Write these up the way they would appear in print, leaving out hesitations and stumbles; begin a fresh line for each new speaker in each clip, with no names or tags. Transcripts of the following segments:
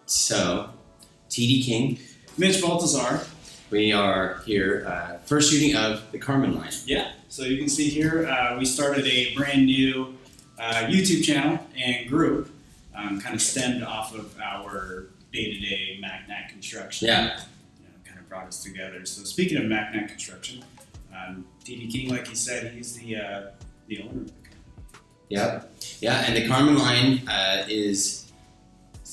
So, TD King,
Mitch Baltazar.
we are here, first shooting of the Karman Line.
Yeah, so you can see here, we started a brand new YouTube channel and group, kind of stemmed off of our day-to-day MACNAK Construction.
Yeah.
Kind of brought us together. So speaking of MACNAK Construction, TD King, like he said, he's the owner of the company.
Yep. Yeah, and the Karman Line is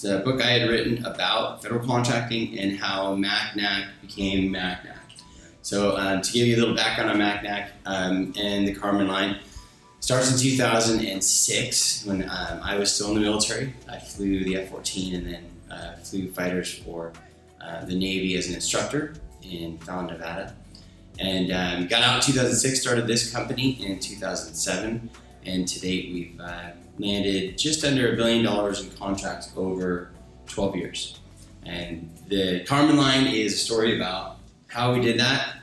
a book I had written about federal contracting and how MACNAK became MACNAK. So to give you a little background on MACNAK and the Karman Line, starts in 2006 when I was still in the military. I flew the F-14 and then flew fighters for the Navy as an instructor in Fallon, Nevada. And got out in 2006, started this company in 2007. And to date, we've landed just under $1 billion in contracts over 12 years. And the Karman Line is a story about how we did that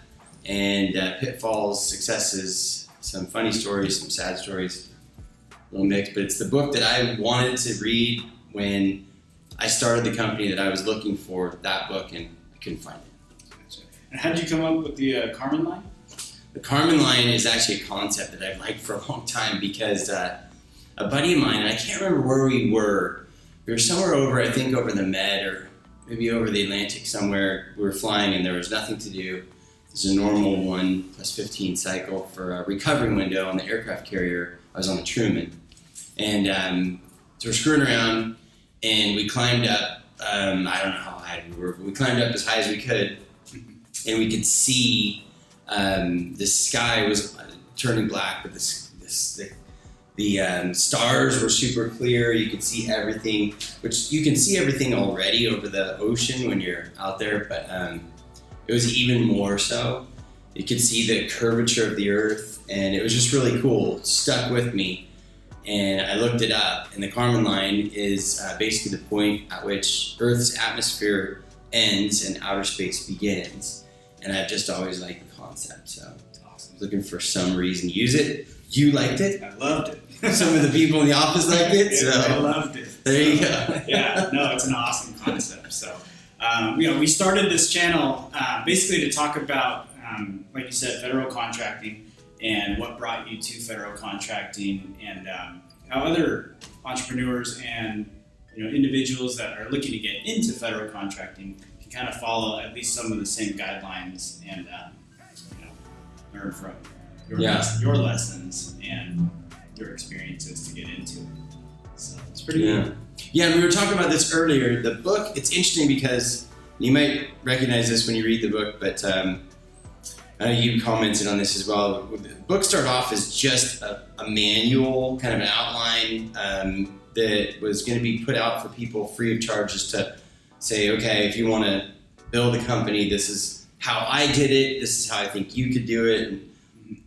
and pitfalls, successes, some funny stories, some sad stories, a little mix. But it's the book that I wanted to read when I started the company, that I was looking for that book and I couldn't find it.
Gotcha. And how did you come up with the Karman Line?
The Karman Line is actually a concept that I've liked for a long time because a buddy of mine, and I can't remember where we were somewhere over, I think over the Med or maybe over the Atlantic somewhere. We were flying and there was nothing to do. There's a normal 1+15 cycle for a recovery window on the aircraft carrier. I was on the Truman. And so we're screwing around and we climbed up, I don't know how high we were, but we climbed up as high as we could and we could see the sky was turning black, but the stars were super clear. You could see everything, which you can see everything already over the ocean when you're out there, but it was even more so. You could see the curvature of the earth, and it was just really cool. It stuck with me, and I looked it up, and the Karman Line is basically the point at which Earth's atmosphere ends and outer space begins. And I've just always liked the concept, so awesome. Looking for some reason to use it. You liked it?
I loved it.
Some of the people in the office liked it, so
I loved it.
There you go.
Yeah, no, it's an awesome concept. So, we started this channel basically to talk about, like you said, federal contracting and what brought you to federal contracting, and how other entrepreneurs and individuals that are looking to get into federal contracting kind of follow at least some of the same guidelines and learn from your lessons and your experiences to get into it. So it's pretty good.
Yeah, and we were talking about this earlier. The book, it's interesting because you might recognize this when you read the book, but I know you commented on this as well. The book started off as just a manual, kind of an outline that was going to be put out for people free of charge, just to say, okay, if you want to build a company, this is how I did it, this is how I think you could do it, and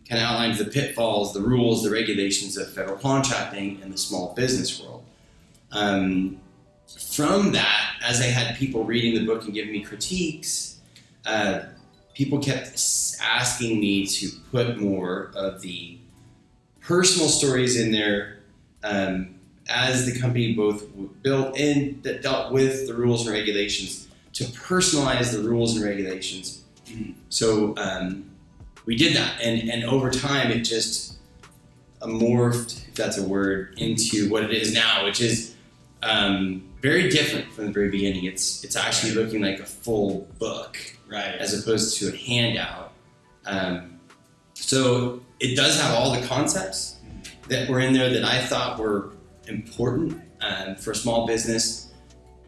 kind of outlines the pitfalls, the rules, the regulations of federal contracting in the small business world. From that, as I had people reading the book and giving me critiques, people kept asking me to put more of the personal stories in there, as the company both built and that dealt with the rules and regulations, to personalize the rules and regulations. So we did that, and over time it just morphed, if that's a word, into what it is now, which is very different from the very beginning. It's actually looking like a full book,
right,
as opposed to a handout. So it does have all the concepts that were in there that I thought were important for a small business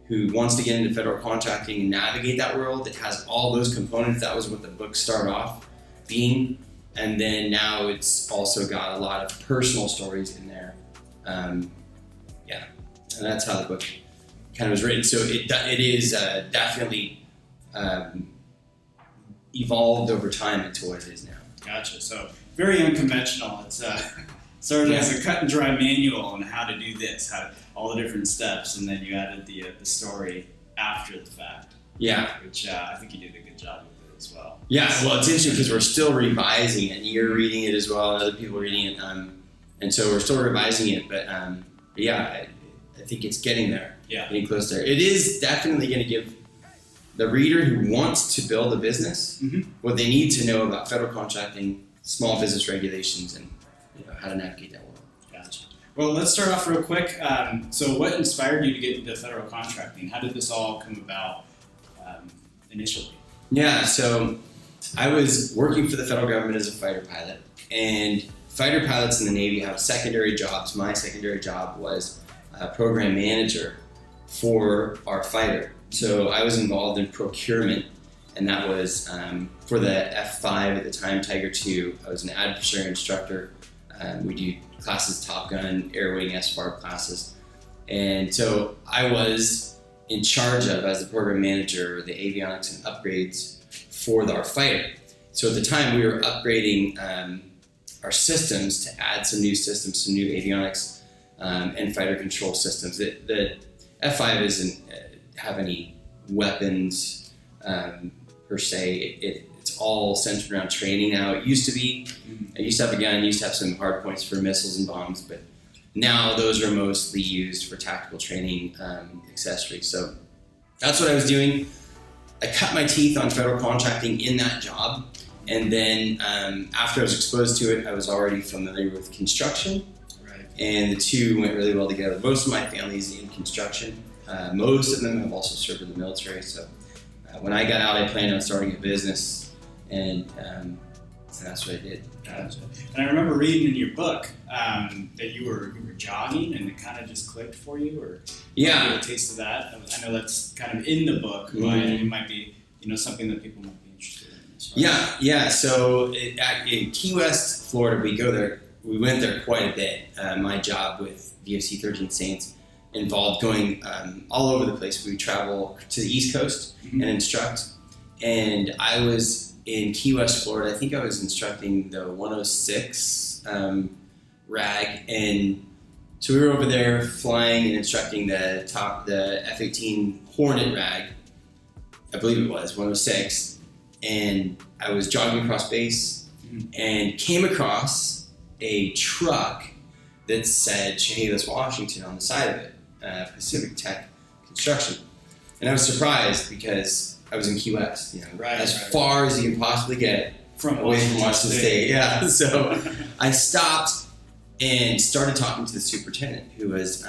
who wants to get into federal contracting and navigate that world. It has all those components. That was what the book started off being, and then now it's also got a lot of personal stories in there. And that's how the book kind of was written. So it is definitely evolved over time into what it is now.
Gotcha. So very unconventional. It's started as a cut and dry manual on how to do this, all the different steps, and then you added the story after the fact.
Yeah.
Which I think you did a good job with it as well.
Yeah, well, it's interesting because we're still revising it, and you're reading it as well, and other people are reading it, and so we're still revising it, but yeah, I think it's getting there.
Yeah.
Getting close there. It is definitely going to give the reader who wants to build a business what they need to know about federal contracting, small business regulations, and how to navigate that world.
Gotcha. Well, let's start off real quick. So what inspired you to get into federal contracting? How did this all come about initially?
Yeah, so I was working for the federal government as a fighter pilot, and fighter pilots in the Navy have secondary jobs. My secondary job was a program manager for our fighter. So I was involved in procurement, and that was for the F5 at the time, Tiger II. I was an adversary instructor. We do classes Top Gun, Air Wing, SFAR classes. And so I was in charge of, as the program manager, the avionics and upgrades for our fighter. So at the time we were upgrading our systems to add some new systems, some new avionics and fighter control systems. The F5 doesn't have any weapons per se. It's all centered around training now. It used to be. I used to have a gun, used to have some hard points for missiles and bombs, but now those are mostly used for tactical training accessories. So that's what I was doing. I cut my teeth on federal contracting in that job, and then after I was exposed to it, I was already familiar with construction, and the two went really well together. Most of my family is in construction. Most of them have also served in the military, so when I got out, I planned on starting a business, and that's what I did.
Gotcha. And I remember reading in your book that you were jogging, and it kind of just clicked for you, or
yeah,
a taste of that. I know that's kind of in the book, but it might be something that people might be interested in.
Yeah. So in Key West, Florida, we went there quite a bit. My job with VFC 13 Saints involved going all over the place. We travel to the East Coast and instruct. And I was in Key West, Florida. I think I was instructing the 106 RAG. And so we were over there flying and instructing the F-18 Hornet RAG. I believe it was 106. And I was jogging across base and came across a truck that said Chehalis, Washington on the side of it. Pacific Tech Construction, and I was surprised because I was in Key West, as far as you can possibly get
from
away from Washington State. Yeah, so I stopped and started talking to the superintendent, who was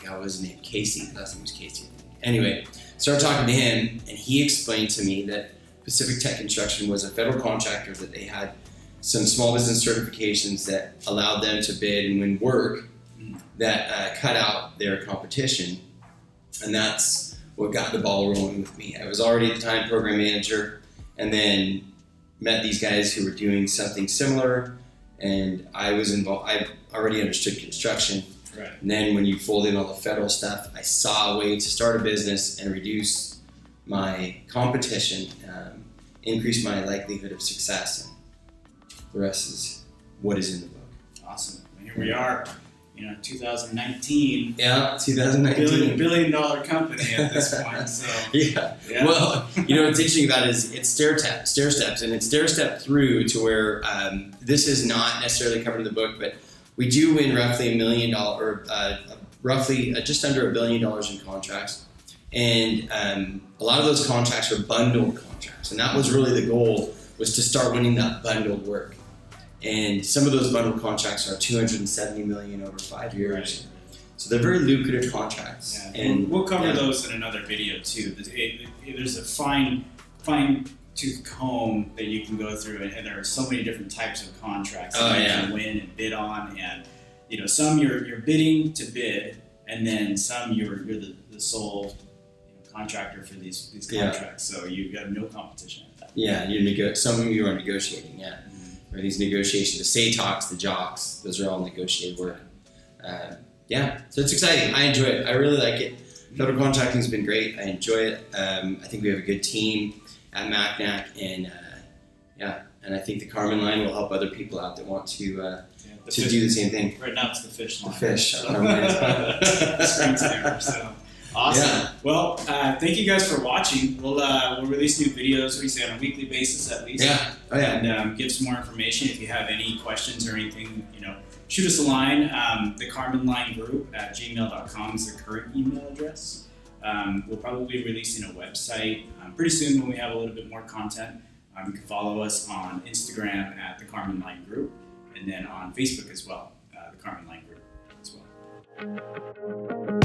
what was his name? Casey. Last name was Casey. Anyway, started talking to him, and he explained to me that Pacific Tech Construction was a federal contractor, that they had some small business certifications that allowed them to bid and win work that cut out their competition, and that's what got the ball rolling with me. I was already at the time program manager, and then met these guys who were doing something similar, and I was involved. I already understood construction, and then when you fold in all the federal stuff, I saw a way to start a business and reduce my competition, increase my likelihood of success, and the rest is what is in the book.
Awesome. And here we are. 2019.
Yeah, 2019.
Billion dollar company at this point. So
yeah. Well, what's interesting about it is it's stair steps, and it's stair step through to where this is not necessarily covered in the book, but we do win roughly $1 million, or roughly just under $1 billion in contracts, and a lot of those contracts are bundled contracts, and that was really the goal, was to start winning that bundled work. And some of those bundled contracts are $270 million over 5 years. So they're very lucrative contracts.
Yeah. And we'll cover those in another video too. There's a fine tooth comb that you can go through, and there are so many different types of contracts that you can win and bid on. And some you're bidding to bid, and then some you're the sole contractor for these contracts. So you've got no competition at that.
Yeah, some of you are negotiating. Yeah. Or these negotiations, the SATOCs, the JOCs, those are all negotiated work. So it's exciting. I enjoy it. I really like it. Federal contracting has been great. I enjoy it. I think we have a good team at MACNAK, and I think the Karman Line will help other people out that want to do the same thing.
Right now it's the fish line.
The fish.
So. The screen timer. So. Awesome.
Yeah.
Well, thank you guys for watching. We'll release new videos, we say, on a weekly basis at least.
Yeah. Oh, yeah.
And give some more information. If you have any questions or anything, shoot us a line. The Karman Line group at gmail.com is the current email address. We'll probably be releasing a website pretty soon when we have a little bit more content. You can follow us on Instagram at the Karman Line group, and then on Facebook as well, the Karman Line group as well.